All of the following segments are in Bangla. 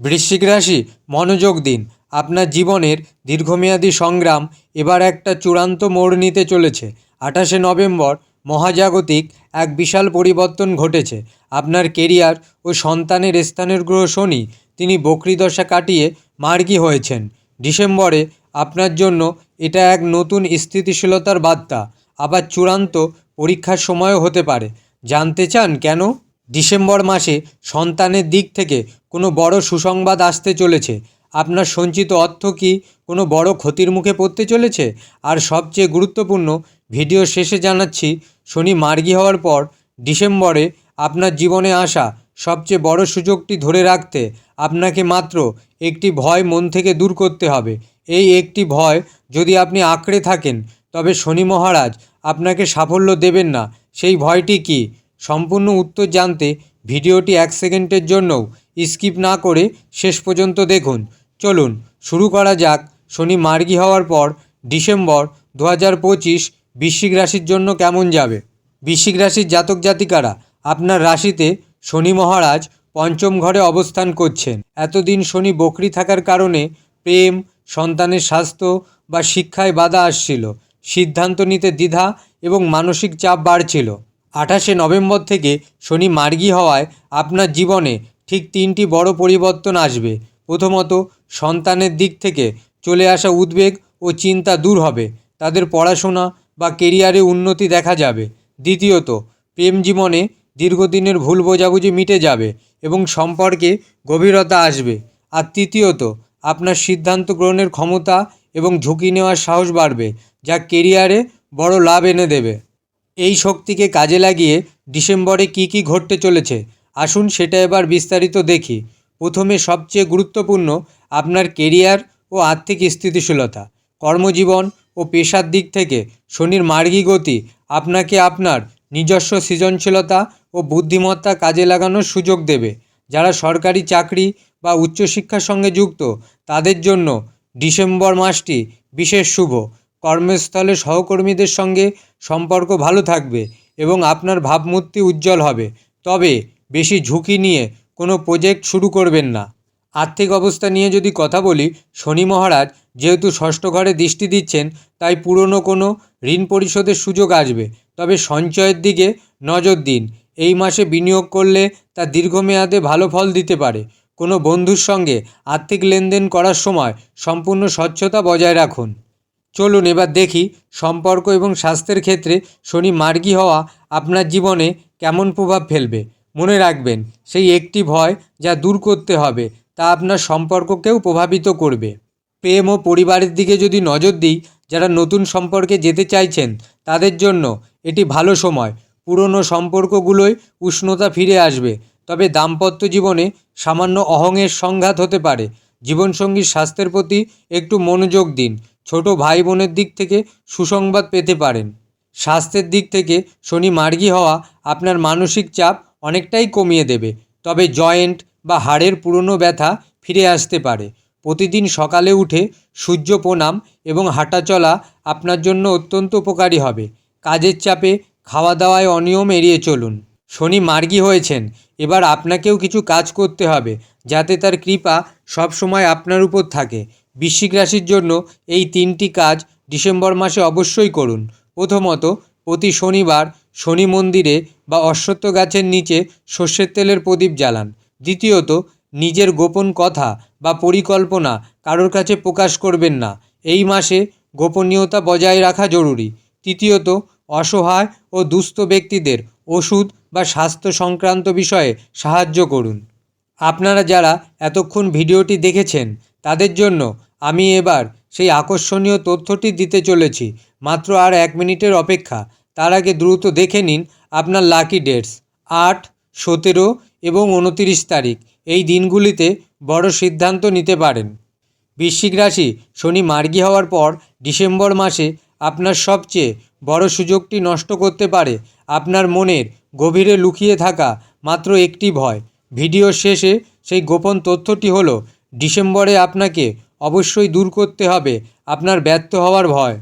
বৃশ্চিক রাশি, মনোযোগ দিন। আপনার জীবনের দীর্ঘমেয়াদী সংগ্রাম এবার একটা চূড়ান্ত মোড় নিতে চলেছে। 28শে নভেম্বর মহাজাগতিক এক বিশাল পরিবর্তন ঘটেছে আপনার কেরিয়ার ও সন্তানের স্থানের গ্রহ শনি, তিনি বক্রীদশা কাটিয়ে মার্গী হয়েছেন। ডিসেম্বরে আপনার জন্য এটা এক নতুন স্থিতিশীলতার বার্তা, আবার চূড়ান্ত পরীক্ষার সময়ও হতে পারে। জানতে চান কেন? ডিসেম্বর মাসে সন্তানের দিক থেকে কোনো বড় সুসংবাদ আসতে চলেছে। আপনার সঞ্চিত অর্থ কি কোনো বড় ক্ষতির মুখে পড়তে চলেছে? আর সবচেয়ে গুরুত্বপূর্ণ, ভিডিও শেষে জানাচ্ছি, শনি মার্গী হওয়ার পর ডিসেম্বরে আপনার জীবনে আসা সবচেয়ে বড় সুযোগটি ধরে রাখতে আপনাকে মাত্র একটি ভয় মন থেকে দূর করতে হবে। এই একটি ভয় যদি আপনি আঁকড়ে থাকেন, তবে শনি মহারাজ আপনাকে সাফল্য দেবেন না। সেই ভয়টি কী? সম্পূর্ণ উত্তর জানতে ভিডিওটি 1 সেকেন্ডের জন্যও স্কিপ না করে শেষ পর্যন্ত দেখুন। চলুন শুরু করা যাক। শনি মার্গী হওয়ার পর ডিসেম্বর 2025 বৃশ্চিক রাশির জন্য কেমন যাবে? বৃশ্চিক রাশির জাতক জাতিকারা, আপনার রাশিতে শনি মহারাজ পঞ্চম ঘরে অবস্থান করছেন। এতদিন শনি বকরি থাকার কারণে প্রেম, সন্তানের স্বাস্থ্য বা শিক্ষায় বাধা আসছিল, সিদ্ধান্ত নিতে দ্বিধা এবং মানসিক চাপ বাড়ছিল। 28শে নভেম্বর থেকে শনি মার্গী হওয়ায় আপনার জীবনে ঠিক 3টি বড় পরিবর্তন আসবে। প্রথমত, সন্তানের দিক থেকে চলে আসা উদ্বেগ ও চিন্তা দূর হবে, তাদের পড়াশোনা বা কেরিয়ারে উন্নতি দেখা যাবে। দ্বিতীয়ত, প্রেম জীবনে দীর্ঘদিনের ভুল বোঝাবুঝি মিটে যাবে এবং সম্পর্কে গভীরতা আসবে। আর তৃতীয়ত, আপনার সিদ্ধান্ত গ্রহণের ক্ষমতা এবং ঝুঁকি নেওয়ার সাহস বাড়বে, যা কেরিয়ারে বড় লাভ এনে দেবে। এই শক্তিকে কাজে লাগিয়ে ডিসেম্বরে কী কী ঘটতে চলেছে, আসুন সেটা এবার বিস্তারিত দেখি। প্রথমে সবচেয়ে গুরুত্বপূর্ণ, আপনার কেরিয়ার ও আর্থিক স্থিতিশীলতা। কর্মজীবন ও পেশার দিক থেকে শনির মার্গী গতি আপনাকে আপনার নিজস্ব সৃজনশীলতা ও বুদ্ধিমত্তা কাজে লাগানোর সুযোগ দেবে। যারা সরকারি চাকরি বা উচ্চশিক্ষার সঙ্গে যুক্ত, তাদের জন্য ডিসেম্বর মাসটি বিশেষ শুভ। কর্মস্থলে সহকর্মীদের সঙ্গে সম্পর্ক ভালো থাকবে এবং আপনার ভাবমূর্তি উজ্জ্বল হবে। তবে বেশি ঝুঁকি নিয়ে কোনো প্রজেক্ট শুরু করবেন না। আর্থিক অবস্থা নিয়ে যদি কথা বলি, শনি মহারাজ যেহেতু ষষ্ঠ ঘরে দৃষ্টি দিচ্ছেন, তাই পুরনো কোনো ঋণ পরিশোধের সুযোগ আসবে। তবে সঞ্চয়ের দিকে নজর দিন। এই মাসে বিনিয়োগ করলে তা দীর্ঘমেয়াদে ভালো ফল দিতে পারে। কোনো বন্ধুর সঙ্গে আর্থিক লেনদেন করার সময় সম্পূর্ণ স্বচ্ছতা বজায় রাখুন। চলুন এবার দেখি সম্পর্ক এবং স্বাস্থ্যের ক্ষেত্রে শনি মার্গী হওয়া আপনার জীবনে কেমন প্রভাব ফেলবে। মনে রাখবেন, সেই একটি ভয় যা দূর করতে হবে, তা আপনার সম্পর্ককেও প্রভাবিত করবে। প্রেম ও পরিবারের দিকে যদি নজর দিই, যারা নতুন সম্পর্কে যেতে চাইছেন, তাদের জন্য এটি ভালো সময়। পুরনো সম্পর্কগুলোয় উষ্ণতা ফিরে আসবে, তবে দাম্পত্য জীবনে সামান্য অহংের সংঘাত হতে পারে। জীবনসঙ্গীর স্বাস্থ্যের প্রতি একটু মনোযোগ দিন। ছোট ভাই বোনের দিক থেকে সুসংবাদ পেতে পারেন। স্বাস্থ্যের দিক থেকে শনি মার্গী হওয়া আপনার মানসিক চাপ অনেকটাই কমিয়ে দেবে, তবে জয়েন্ট বা হাড়ের পুরনো ব্যথা ফিরে আসতে পারে। প্রতিদিন সকালে উঠে সূর্য প্রণাম এবং হাঁটাচলা আপনার জন্য অত্যন্ত উপকারী হবে। কাজের চাপে খাওয়া দাওয়ায় অনিয়ম এড়িয়ে চলুন। শনি মার্গী হয়েছেন, এবার আপনাকেও কিছু কাজ করতে হবে যাতে তার কৃপা সবসময় আপনার উপর থাকে। বৃশ্চিক রাশির জন্য এই 3টি কাজ ডিসেম্বর মাসে অবশ্যই করুন। প্রথমত, প্রতি শনিবার শনি মন্দিরে বা অশ্বত্থ গাছের নিচে সর্ষের তেলের প্রদীপ জ্বালান। দ্বিতীয়ত, নিজের গোপন কথা বা পরিকল্পনা কারোর কাছে প্রকাশ করবেন না। এই মাসে গোপনীয়তা বজায় রাখা জরুরি। তৃতীয়ত, অসহায় ও দুস্থ ব্যক্তিদের ওষুধ বা স্বাস্থ্য সংক্রান্ত বিষয়ে সাহায্য করুন। আপনারা যারা এতক্ষণ ভিডিওটি দেখেছেন, তাদের জন্য আমি এবার সেই আকর্ষণীয় তথ্যটি দিতে চলেছি। মাত্র আর 1 মিনিটের অপেক্ষা। তার আগে দ্রুত দেখে নিন আপনার লাকি ডেটস। 8, 17 এবং 29 তারিখ, এই দিনগুলিতে বড় সিদ্ধান্ত নিতে পারেন। বৃশ্চিক রাশি, শনি মার্গী হওয়ার পর ডিসেম্বর মাসে আপনার সবচেয়ে বড় সুযোগটি নষ্ট করতে পারে আপনার মনের গভীরে লুকিয়ে থাকা মাত্র একটি ভয়। ভিডিও শেষে সেই গোপন তথ্যটি হলো, ডিসেম্বরে আপনাকে অবশ্যই দূর করতে হবে আপনার ব্যর্থ হওয়ার ভয়।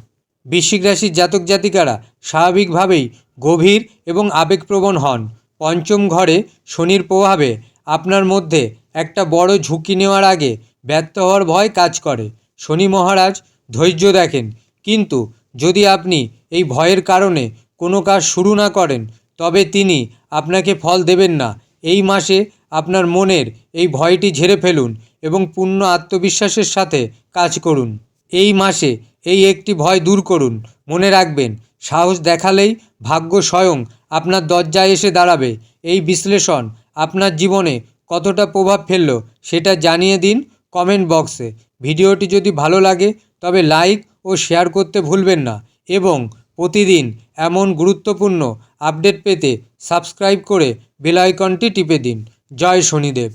বৃশ্চিক রাশির জাতক জাতিকারা স্বাভাবিকভাবেই গভীর এবং আবেগপ্রবণ হন। পঞ্চম ঘরে শনির প্রভাবে আপনার মধ্যে একটা বড় ঝুঁকি নেওয়ার আগে ব্যর্থ হওয়ার ভয় কাজ করে। শনি মহারাজ ধৈর্য দেখেন, কিন্তু যদি আপনি এই ভয়ের কারণে কোনো কাজ শুরু না করেন তবে তিনি আপনাকে ফল দেবেন না। এই মাসে আপনার মনের এই ভয়টি ঝেড়ে ফেলুন এবং পূর্ণ আত্মবিশ্বাসের সাথে কাজ করুন। এই মাসে এই একটি ভয় দূর করুন। মনে রাখবেন, সাহস দেখালেই ভাগ্য স্বয়ং আপনার দরজায় এসে দাঁড়াবে। এই বিশ্লেষণ আপনার জীবনে কতটা প্রভাব ফেললো সেটা জানিয়ে দিন কমেন্ট বক্সে। ভিডিওটি যদি ভালো লাগে তবে লাইক ও শেয়ার করতে ভুলবেন না এবং প্রতিদিন এমন গুরুত্বপূর্ণ আপডেট পেতে সাবস্ক্রাইব করে বেল আইকনটি টিপে দিন। জয় শনিদেব।